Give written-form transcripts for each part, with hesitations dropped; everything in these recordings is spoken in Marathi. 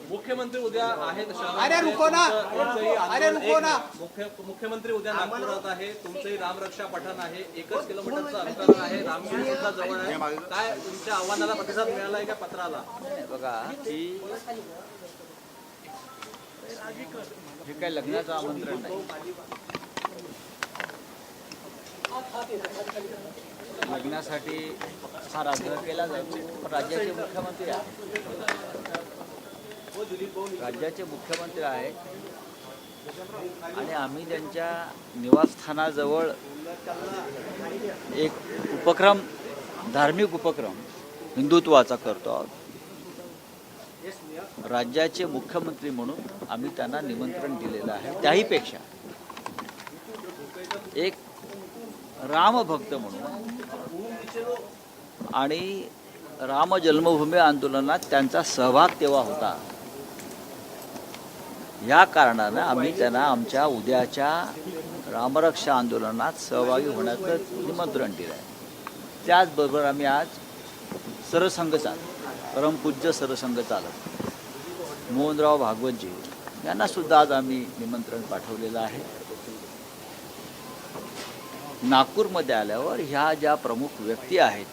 मुख्यमंत्री उद्या आहेत. अरे रुको ना, अरे रुको ना. मुख्यमंत्री उद्या नागपुरात आहे. तुमचंही रामरक्षा पठण आहे. 1 किलोमीटरचं अंतर आहे. रामगिरी सुद्धा जवळ आहे. काय तुमच्या आव्हानाला प्रतिसाद मिळालाय का पत्राला? बघा की हे काय लग्नाचं आमंत्रण नाही. लग्नासाठी फार आग्रह केला जातो, पण राज्याचे मुख्यमंत्री आहेत. राज्याचे मुख्यमंत्री आहेत आणि आम्ही त्यांच्या निवासस्थानाजवळ एक उपक्रम, धार्मिक उपक्रम हिंदुत्वाचा करतो आहोत. राज्याचे मुख्यमंत्री म्हणून आम्ही त्यांना निमंत्रण दिलेलं आहे. त्याहीपेक्षा एक रामभक्त म्हणून आणि राम जन्मभूमी आंदोलनात त्यांचा सहभाग तेव्हा होता, या कारणानं आम्ही त्यांना आमच्या उद्याच्या रामरक्षा आंदोलनात सहभागी होण्याचं निमंत्रण दिलं आहे. त्याचबरोबर आम्ही आज सरसंघ चालक, परमपूज्य सरसंघ चालक मोहनराव भागवतजी यांनासुद्धा आज आम्ही निमंत्रण पाठवलेलं आहे. नागपूरमध्ये आल्यावर ह्या ज्या प्रमुख व्यक्ती आहेत,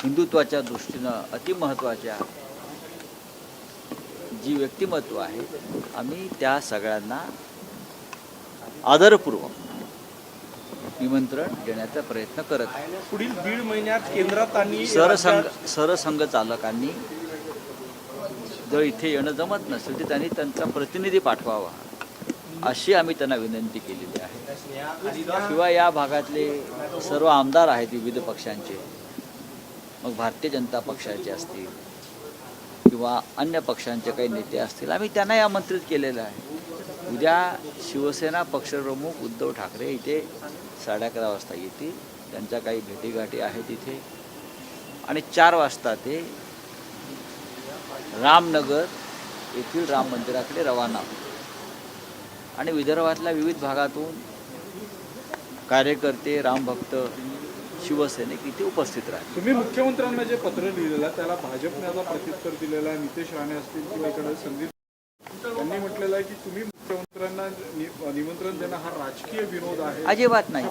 हिंदुत्वाच्या दृष्टीनं अतिमहत्त्वाच्या जी व्यक्तिमत्व आहे, आम्ही त्या सगळ्यांना आदरपूर्वक निमंत्रण देण्याचा प्रयत्न करत आहे. पुढील 1.5 महिन्यात केंद्रात आणि सरसंघ चालकांनी जर इथे येणं जमत नसेल तर त्यांनी त्यांचा प्रतिनिधी पाठवावा अशी आम्ही त्यांना विनंती केलेली आहे. शिवाय या भागातले सर्व आमदार आहेत विविध पक्षांचे, मग भारतीय जनता पक्षाचे असतील किंवा अन्य पक्षांचे काही नेते असतील, आम्ही त्यांनाही आमंत्रित केलेलं आहे. उद्या शिवसेना पक्षप्रमुख उद्धव ठाकरे इथे 11:30 वाजता येतील. त्यांच्या काही भेटीगाठी आहेत इथे आणि 4 वाजता ते रामनगर येथील राम मंदिराकडे रवाना होतील आणि विदर्भातल्या विविध भागातून कार्यकर्ते, रामभक्त, शिवसैनिक इथे उपस्थित राहतील. तुम्ही मुख्यमंत्र्यांना जे पत्र लिहिलेलं त्याला भाजपने आता प्रत्युत्तर दिलेलं आहे. नितेश राणे असतील किंवा इकडे संदीप, त्यांनी म्हटलेलं आहे की तुम्ही मुख्यमंत्र्यांना निमंत्रण देणं हा राजकीय विनोद आहे. अजिबात नाही.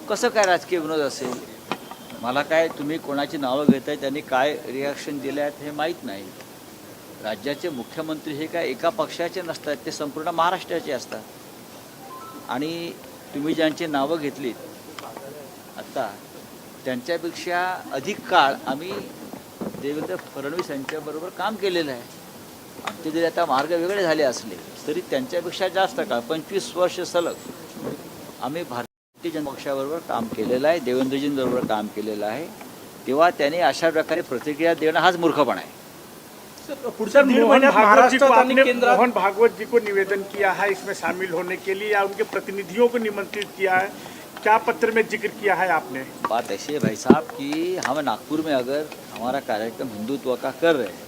कसं काय राजकीय विनोद असेल? मला काय तुम्ही कोणाची नावं घेताय, त्यांनी काय रिॲक्शन दिले आहेत हे माहीत नाही. राज्याचे मुख्यमंत्री हे काय एका पक्षाचे नसतात, ते संपूर्ण महाराष्ट्राचे असतात. आणि तुम्ही ज्यांची नावं घेतलीत आत्ता, त्यांच्यापेक्षा अधिक काळ आम्ही देवेंद्र फडणवीस यांच्याबरोबर काम केलेलं आहे. आमचे जरी आता मार्ग वेगळे झाले असले तरी त्यांच्यापेक्षा जास्त काळ 25 वर्ष सलग आम्ही भारतीय जनता पक्षाबरोबर काम केलेलं आहे, देवेंद्रजींबरोबर काम केलेलं आहे. तेव्हा त्यांनी अशा प्रकारे प्रतिक्रिया देणं हाच मूर्खपणा आहे. मोहन भागवत जी को निवेदन किया है इसमें शामिल होने के लिए या उनके प्रतिनिधियों को निमंत्रित किया है, क्या पत्र में जिक्र किया है आपने? बात ऐसी है भाई साहब कि हम नागपुर में अगर हमारा कार्यक्रम हिंदुत्व का कर रहे हैं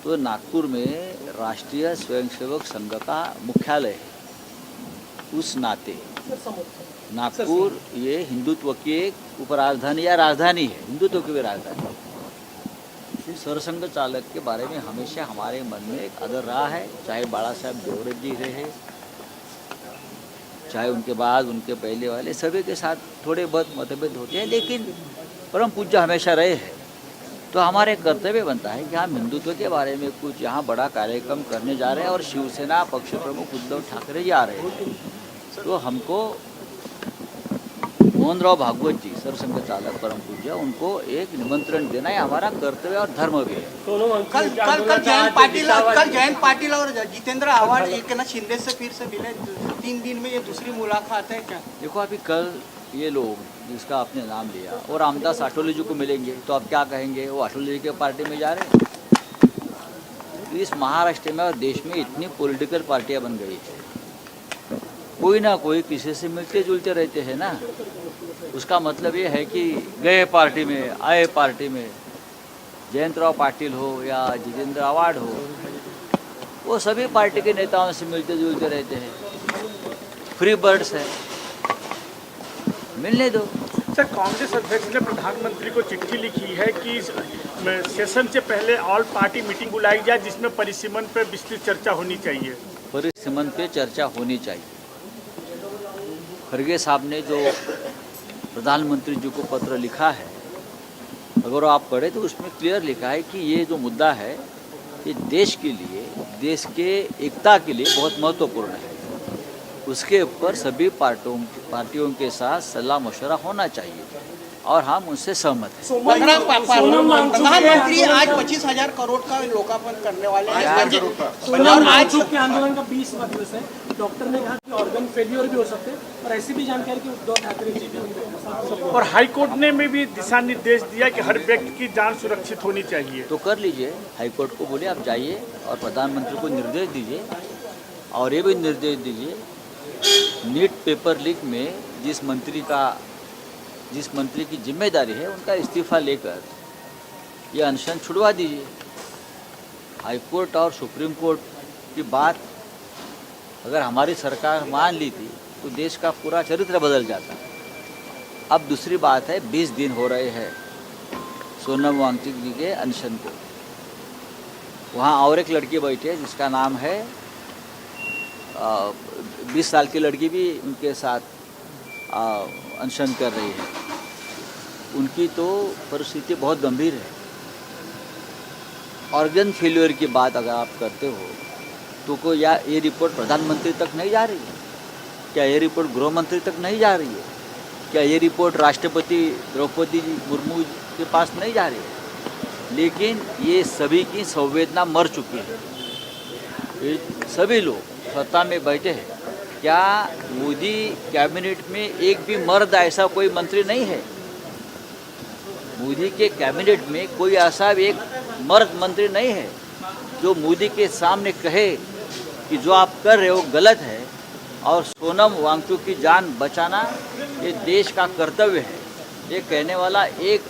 तो नागपुर में राष्ट्रीय स्वयंसेवक संघ का मुख्यालय है. उस नाते नागपुर ये हिंदुत्व की एक उपराजधानी या राजधानी है, हिंदुत्व की भी राजधानी. सरसंघ चालक के बारे में हमेशा हमारे मन में एक आदर रहा है, चाहे बाला साहब देवरे जी रहे, चाहे उनके बाद उनके पहले वाले, सभी के साथ थोड़े बहुत मतभेद होते हैं, लेकिन परम पूज्य हमेशा रहे हैं. तो हमारे कर्तव्य बनता है कि हम हिंदुत्व के बारे में कुछ यहाँ बड़ा कार्यक्रम करने जा रहे हैं और शिवसेना पक्ष प्रमुख उद्धव ठाकरे जी आ रहे हैं, तो हमको मोहनराव भागवत जी सरसंघ चालक परम पूज्य, उनको एक निमंत्रण देना है हमारा कर्तव्य और धर्म भी है. कल जयंत पाटिल और जितेंद्र आव्हाड एकनाथ शिंदे से फिर से मिले. 3 दिन में ये दूसरी मुलाकात है क्या? देखो अभी कल ये लोग जिसका आपने नाम लिया और रामदास आठवले जी को मिलेंगे तो आप क्या कहेंगे? वो आठवले जी के पार्टी में जा रहे हैं. इस महाराष्ट्र में और देश में इतनी पॉलिटिकल पार्टियां बन गई है, कोई ना कोई किसी से मिलते जुलते रहते हैं ना. उसका मतलब ये है कि गए पार्टी में आए पार्टी में, जयंतराव पाटिल हो या जितेंद्र आव्हाड हो, वो सभी पार्टी के नेताओं से मिलते जुलते रहते हैं, फ्री बर्ड्स है. मिलने दो। सर, कांग्रेस अध्यक्ष ने प्रधानमंत्री को चिट्ठी लिखी है कि सेशन से पहले ऑल पार्टी मीटिंग बुलाई जाए जिसमें परिसीमन पर विस्तृत चर्चा होनी चाहिए। परिसीमन पे चर्चा होनी चाहिए। खरगे साहब ने जो प्रधानमंत्री जी को पत्र लिखा है, अगर आप पढ़े तो उसमें क्लियर लिखा है कि ये जो मुद्दा है ये देश के लिए, देश के एकता के लिए बहुत महत्वपूर्ण है। उसके ऊपर सभी पार्टियों के साथ सलाह मशवरा होना चाहिए और हम उनसे सहमत हैं। प्रधानमंत्री आज 25,000 करोड़ का लोकार्पण करने वाले हैं। और आज के आंदोलन का 20वां दिवस है। डॉक्टर ने कहा कि ऑर्गन फेलियर भी हो सकते हैं और ऐसी भी जानकारी कि उद्धव ठाकरे जी भी। और हाईकोर्ट ने भी दिशा निर्देश दिया कि हर व्यक्ति की जान सुरक्षित होनी चाहिए। तो कर लीजिए, हाईकोर्ट को बोलिए आप जाइए और प्रधानमंत्री को निर्देश दीजिए और ये भी निर्देश दीजिए नीट पेपर लीक में जिस मंत्री की जिम्मेदारी है उनका इस्तीफा लेकर ये अनशन छुड़वा दीजिए। हाईकोर्ट और सुप्रीम कोर्ट की बात अगर हमारी सरकार मान ली थी तो देश का पूरा चरित्र बदल जाता। अब दूसरी बात है, 20 दिन हो रहे हैं सोनम वांगचुक जी के अनशन को। वहाँ और एक लड़की बैठी है जिसका नाम है 20 साल की लड़की भी उनके साथ अनशन कर रही है। उनकी तो परिस्थिति बहुत गंभीर है। ऑर्गन फेल्योर की बात अगर आप करते हो तो को या ये रिपोर्ट प्रधानमंत्री तक नहीं जा रही है क्या? ये रिपोर्ट गृह मंत्री तक नहीं जा रही है क्या? ये रिपोर्ट राष्ट्रपति द्रौपदी मुर्मू के पास नहीं जा रही है? लेकिन ये सभी की संवेदना मर चुकी है। ये सभी लोग सत्ता में बैठे हैं। क्या मोदी कैबिनेट में एक भी मर्द ऐसा कोई मंत्री नहीं है? मोदी के कैबिनेट में कोई ऐसा एक मर्द मंत्री नहीं है जो मोदी के सामने कहे कि जो आप कर रहे हो गलत है और सोनम वांगचुक की जान बचाना ये देश का कर्तव्य है। ये कहने वाला एक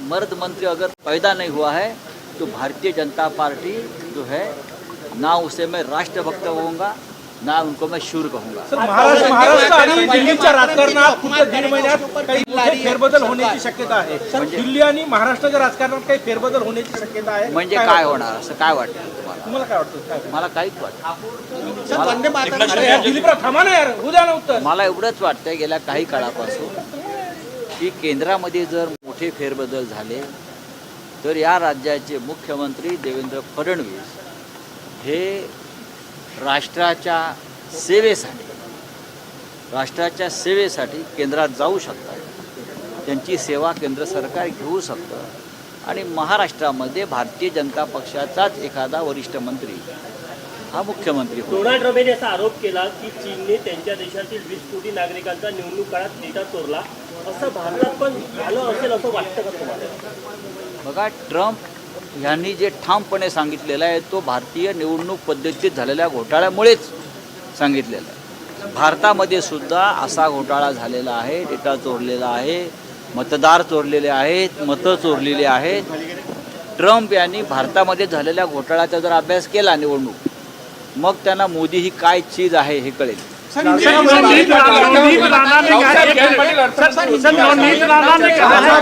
मर्द मंत्री अगर पैदा नहीं हुआ है तो भारतीय जनता पार्टी जो है ना उसे मैं राष्ट्रभक्त कहूँगा ना उनको मैं शूर कहूँगा। महाराष्ट्र आणि दिल्लीच्या राजकारणात पुढच्या 1.5 महिन्यात काही मोठे फेरबदल होण्याची शक्यता आहे। दिल्ली आणि महाराष्ट्राच्या राजकारणात काही फेरबदल होण्याची शक्यता आहे। म्हणजे काय होणार असं काय वाटतं तुम्हाला काय वाटतं? मला काहीच वाटतं। दिलीपराव थांबा ना यार, होऊ द्या ना उत्तर। मला एवढंच वाटतंय गेल्या काही काळापासून की केंद्रामध्ये जर मोठे फेरबदल झाले तर या राज्याचे मुख्यमंत्री देवेंद्र फडणवीस हे राष्ट्राच्या सेवेसाठी केंद्रात जाऊ शकतात। त्यांची सेवा केंद्र सरकार घेऊ शकतं आणि महाराष्ट्रामध्ये भारतीय जनता पक्षाचाच एखादा वरिष्ठ मंत्री हा मुख्यमंत्री होतो। डोनाल्ड ट्रम्प यांनी असा आरोप केला की चीनने त्यांच्या देशातील 20 कोटी नागरिकांचा निवडणूक काळात डेटा चोरला, असं भारतात पण झालं असेल असं वाटतं का तुम्हाला? बघा, ट्रम्प यांनी जे ठामपणे सांगितलेलं आहे तो भारतीय निवडणूक पद्धतीत झालेल्या घोटाळ्यामुळेच सांगितलेलं आहे। भारतामध्ये सुद्धा असा घोटाळा झालेला आहे, डेटा चोरलेला आहे, मतदार चोरलेले आहेत, मतं चोरलेली आहेत। ट्रम्प यांनी भारतामध्ये झालेल्या घोटाळ्याचा जर अभ्यास केला निवडणूक, मग त्यांना मोदी ही काय चीज आहे हे कळेल।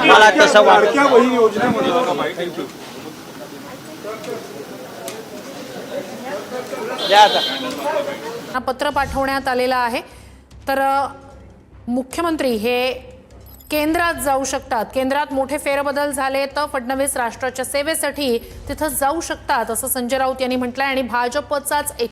मला तसं वाटतं। पत्र पाठवण्यात आलेलं आहे। तर मुख्यमंत्री हे केंद्रात जाऊ शकतात, केंद्रात मोठे फेरबदल झाले तर फडणवीस राष्ट्राच्या सेवेसाठी तिथं जाऊ शकतात असं संजय राऊत यांनी म्हटलंय आणि भाजपचाच एक